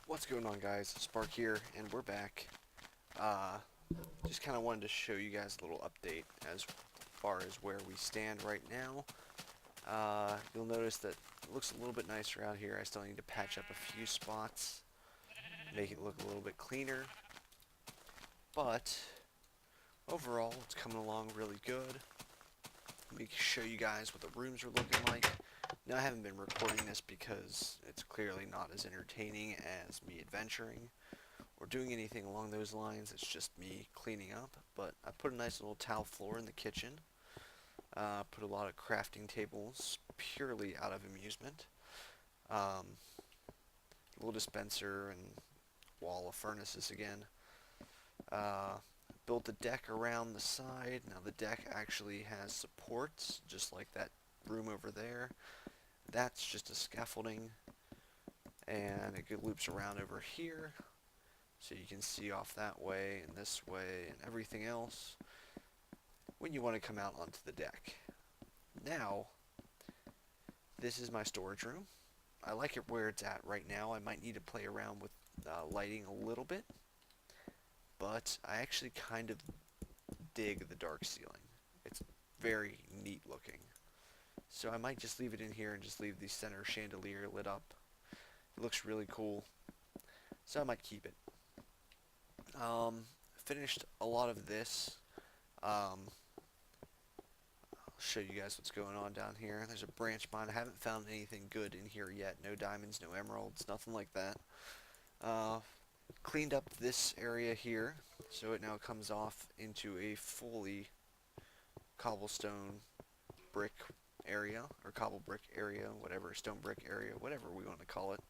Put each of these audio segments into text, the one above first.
What's going on, guys? Spark here, and we're back. Uh, just kind of wanted to show you guys a little update as far as where we stand right now. You'll notice that it looks a little bit nicer out here. I still need to patch up a few spots, make it look a little bit cleaner, but overall, it's coming along really good. Let me show you guys what the rooms are looking like. Now, I haven't been recording this because it's clearly not as entertaining as me adventuring or doing anything along those lines. It's just me cleaning up. But I put a nice little tile floor in the kitchen. Put a lot of crafting tables purely out of amusement. Little dispenser and wall of furnaces again. Uh, Built the deck around the side. Now the deck actually has supports, just like that room over there. That's just a scaffolding, and it loops around over here, so you can see off that way and this way and everything else when you want to come out onto the deck. Now, this is my storage room. I like it where it's at right now. I might need to play around with lighting a little bit, but I actually kind of dig the dark ceiling. It's very neat looking. So I might just leave it in here and just leave the center chandelier lit up. It looks really cool, so I might keep it. Finished a lot of this. I'll show you guys what's going on down here. There's a branch mine. I haven't found anything good in here yet. No diamonds, no emeralds, nothing like that. Cleaned up this area here, so it now comes off into a fully cobblestone brick area, or cobble brick area, whatever, stone brick area, whatever we want to call it.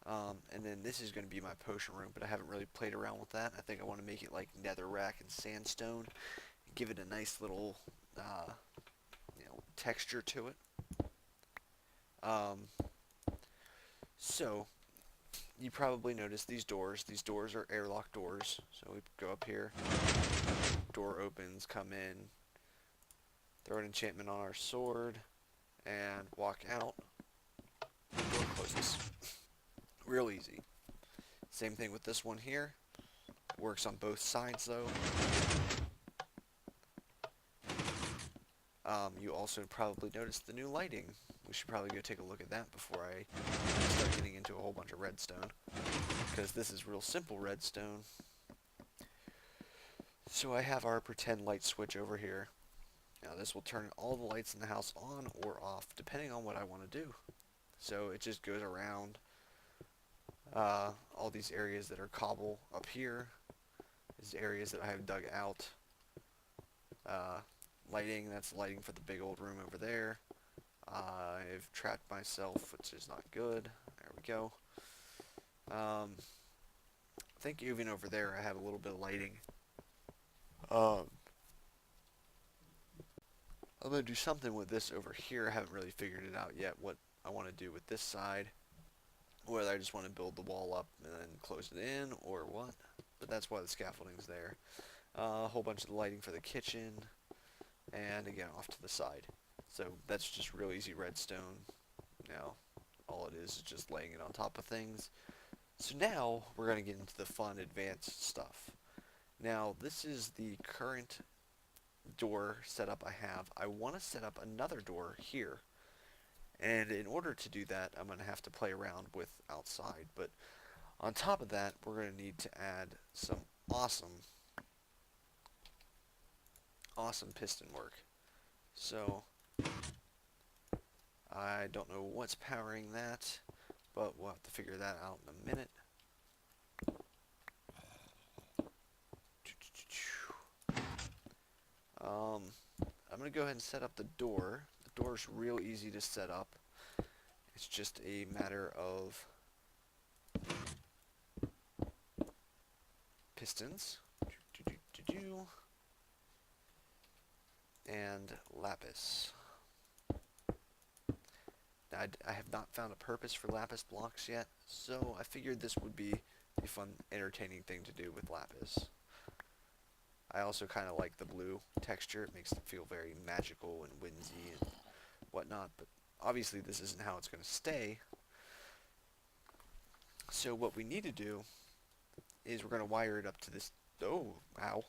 And then this is going to be my potion room, but I haven't really played around with that. I think I want to make it like netherrack and sandstone, and give it a nice little texture to it. So you probably noticed these doors. These doors are airlock doors. So we go up here, door opens, come in, throw an enchantment on our sword, and walk out. Door closes. Real easy. Same thing with this one here. Works on both sides though. You also probably noticed the new lighting. We should probably go take a look at that before I start getting into a whole bunch of redstone, because this is real simple redstone. So I have our pretend light switch over here. Now this will turn all the lights in the house on or off depending on what I want to do. So it just goes around all these areas that are cobble up here. These areas that I have dug out. Lighting, that's lighting for the big old room over there. I've trapped myself, which is not good. There we go. I think even over there I have a little bit of lighting. I'm going to do something with this over here. I haven't really figured it out yet, what I want to do with this side. Whether I just want to build the wall up and then close it in, or what. But that's why the scaffolding's there. A whole bunch of lighting for the kitchen. And again, off to the side. So that's just real easy redstone. Now, all it is just laying it on top of things. So now, we're going to get into the fun, advanced stuff. Now, this is the current door setup I have. I want to set up another door here. And in order to do that, I'm going to have to play around with outside. But on top of that, we're going to need to add some awesome piston work. So I don't know what's powering that, but we'll have to figure that out in a minute. I'm going to go ahead and set up the door. The door's real easy to set up. It's just a matter of pistons and lapis. Now, I have not found a purpose for lapis blocks yet, so I figured this would be a fun, entertaining thing to do with lapis. I also kind of like the blue texture. It makes it feel very magical and whimsy and whatnot, but obviously this isn't how it's going to stay. So what we need to do is we're going to wire it up to this. Oh, ow.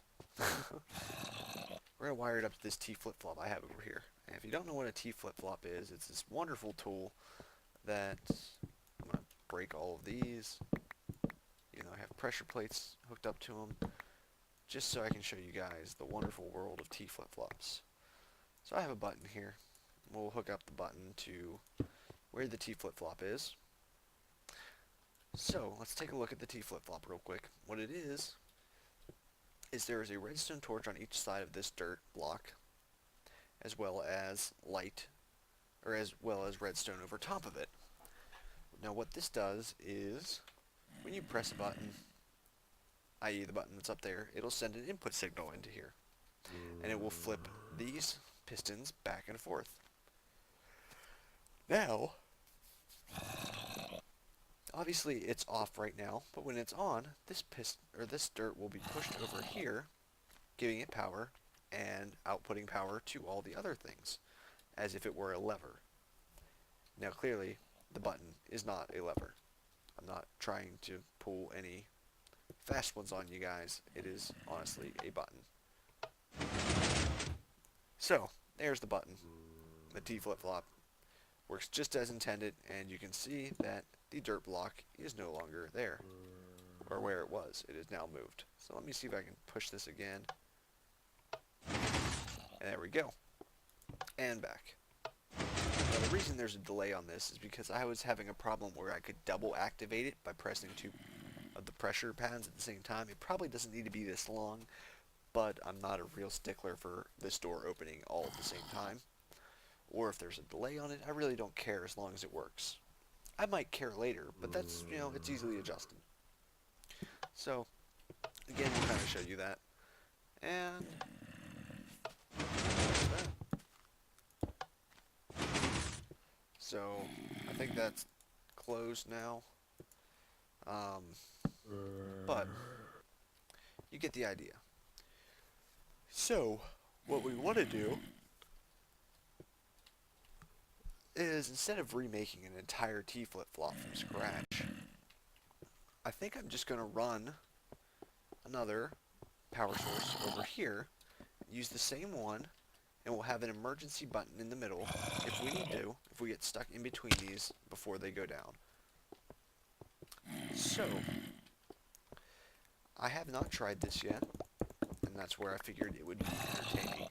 We're going to wire it up to this T flip-flop I have over here. And if you don't know what a T flip-flop is, it's this wonderful tool that I'm going to break all of these. You know, I have pressure plates hooked up to them, just so I can show you guys the wonderful world of T flip-flops. So I have a button here. We'll hook up the button to where the T flip-flop is. So let's take a look at the T flip-flop real quick. What it is there is a redstone torch on each side of this dirt block, as well as light, or as well as redstone over top of it. Now what this does is, when you press a button, i.e. the button that's up there, it'll send an input signal into here. And it will flip these pistons back and forth. Now, obviously it's off right now, but when it's on, this this dirt will be pushed over here, giving it power and outputting power to all the other things, as if it were a lever. Now clearly, the button is not a lever. I'm not trying to pull any fast ones on you guys. It is honestly a button. So, there's the button. The T flip-flop works just as intended, and you can see that the dirt block is no longer there, or where it was. It is now moved. So let me see if I can push this again. And there we go. And back. Now the reason there's a delay on this is because I was having a problem where I could double activate it by pressing two of the pressure pads at the same time. It probably doesn't need to be this long, but I'm not a real stickler for this door opening all at the same time. Or if there's a delay on it, I really don't care as long as it works. I might care later, but that's, you know, it's easily adjusted. So, again, we'll kind of show you that. And so, I think that's closed now. But you get the idea. So, what we want to do is, instead of remaking an entire T flip-flop from scratch, I think I'm just going to run another power source over here, use the same one, and we'll have an emergency button in the middle if we need to, if we get stuck in between these before they go down. So, I have not tried this yet, and that's where I figured it would be entertaining.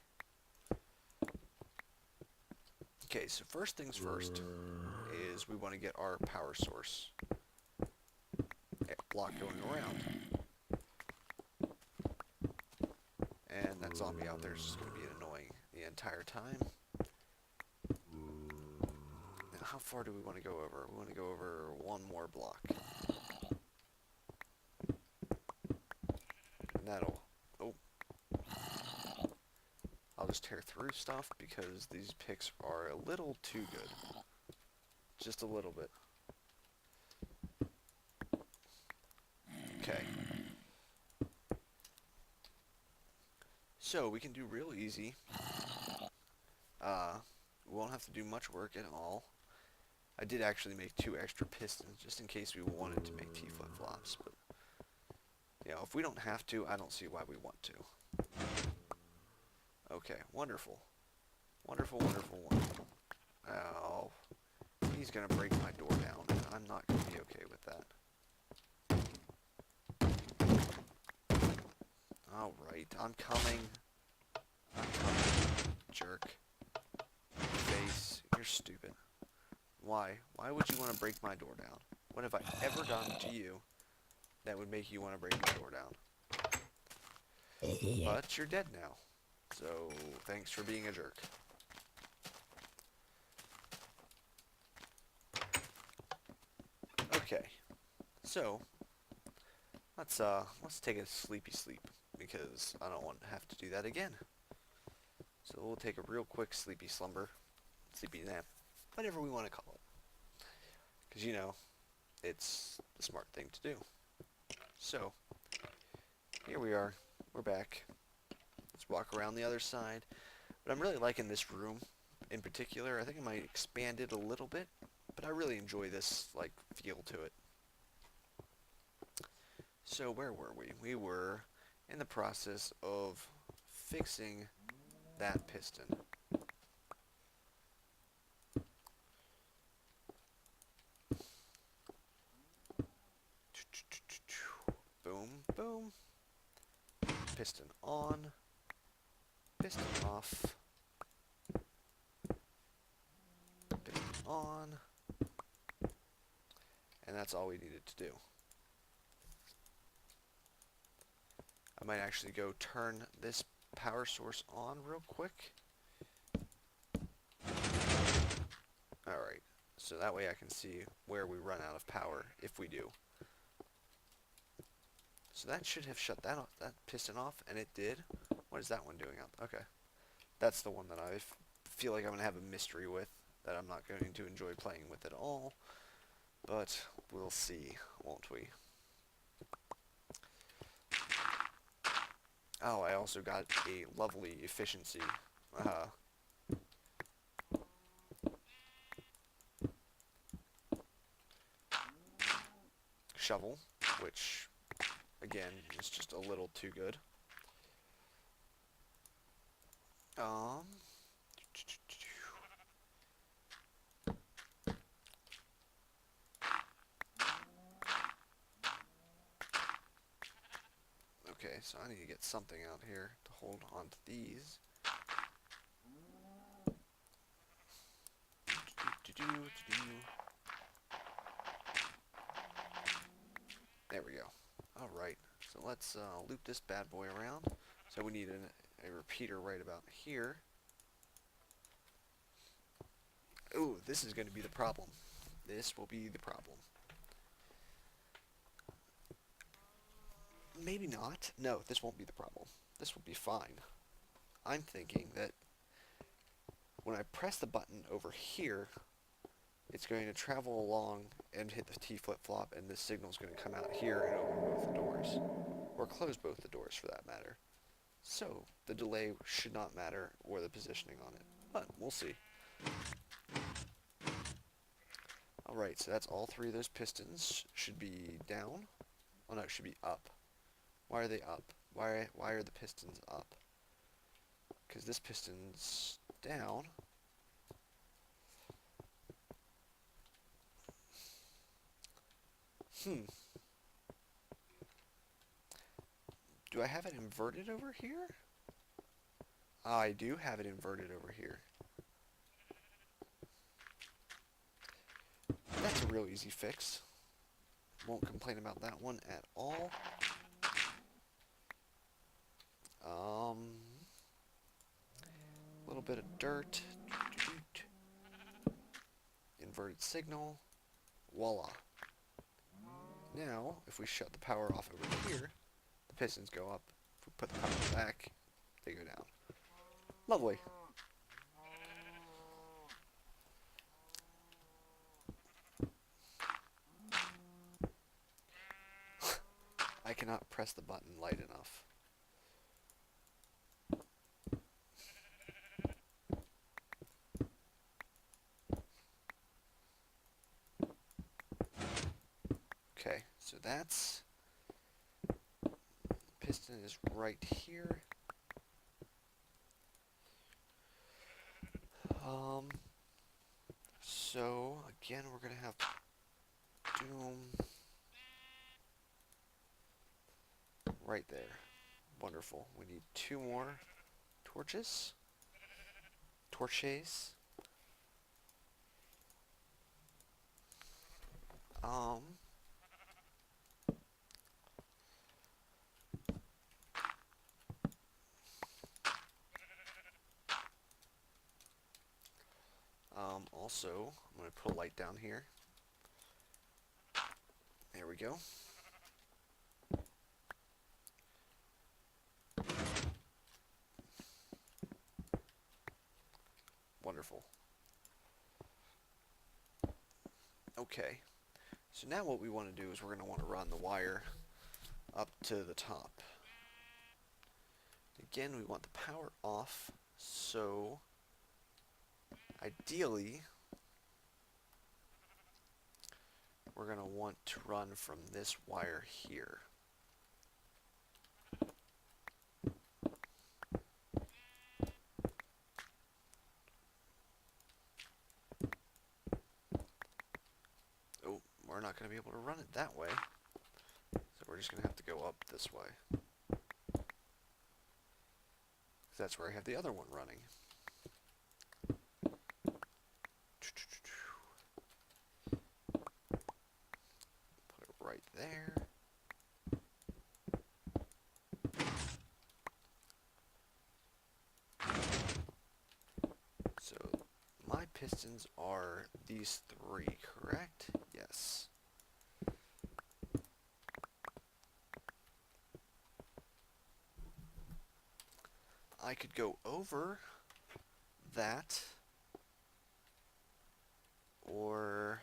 Okay, so first things first is we want to get our power source block going around. And that zombie out there is just going to be annoying the entire time. And how far do we want to go over? We want to go over one more block. And that'll... Oh. I'll just tear through stuff because these picks are a little too good. Just a little bit. Okay. So we can do real easy. We won't have to do much work at all. I did actually make 2 extra pistons just in case we wanted to make T flip-flops, but you know, if we don't have to, I don't see why we want to. Okay, wonderful. Wonderful, wonderful, wonderful. Oh, he's gonna break my door down, and I'm not gonna be okay with that. Alright, I'm coming. I'm coming, jerk. Face, you're stupid. Why? Why would you want to break my door down? What have I ever done to you that would make you want to break my door down? But you're dead now. So, thanks for being a jerk. Okay. So, let's take a sleepy sleep, because I don't want to have to do that again. So we'll take a real quick sleepy slumber, sleepy nap, whatever we want to call it. Because, you know, it's the smart thing to do. So, here we are. We're back. Let's walk around the other side. But I'm really liking this room in particular. I think I might expand it a little bit, but I really enjoy this, like, feel to it. So where were we? We were in the process of fixing that piston. Boom, boom. Piston on. Piston off. Piston on. And that's all we needed to do. I might actually go turn this power source on real quick. Alright, so that way I can see where we run out of power, if we do. So that should have shut that piston off, and it did. What is that one doing up? Okay. That's the one that I feel like I'm going to have a mystery with, that I'm not going to enjoy playing with at all. But we'll see, won't we? Oh, I also got a lovely efficiency shovel, which, again, is just a little too good. Okay, so I need to get something out here to hold on to these. There we go. Alright, so let's loop this bad boy around. So we need a repeater right about here. Ooh, this is going to be the problem. This will be the problem. Maybe not. No, this won't be the problem. This will be fine. I'm thinking that when I press the button over here, it's going to travel along and hit the T flip-flop, and this signal is going to come out here and open both the doors. Or close both the doors, for that matter. So, the delay should not matter, or the positioning on it. But, we'll see. Alright, so that's all three of those pistons. Should be down. Oh no, it should be up. Why are they up? Why are the pistons up? Because this piston's down. Do I have it inverted over here? I do have it inverted over here. That's a real easy fix. Won't complain about that one at all. A little bit of dirt. Inverted signal. Voila. Now, if we shut the power off over here, the pistons go up. If we put the power back, they go down. Lovely. I cannot press the button light enough. Okay, so that's... piston is right here. So, again, we're going to have doom right there. Wonderful. We need two more torches. Torches. Also, I'm going to put a light down here. There we go. Wonderful. Okay, so now what we want to do is we're going to want to run the wire up to the top. Again, we want the power off, so ideally we're going to want to run from this wire here. able to run it that way. So we're just going to have to go up this way. That's where I have the other one running. Put it right there. So my pistons are these three, correct? Yes. I could go over that, or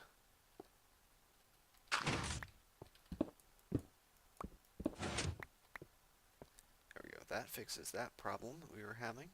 there we go. That fixes that problem we were having.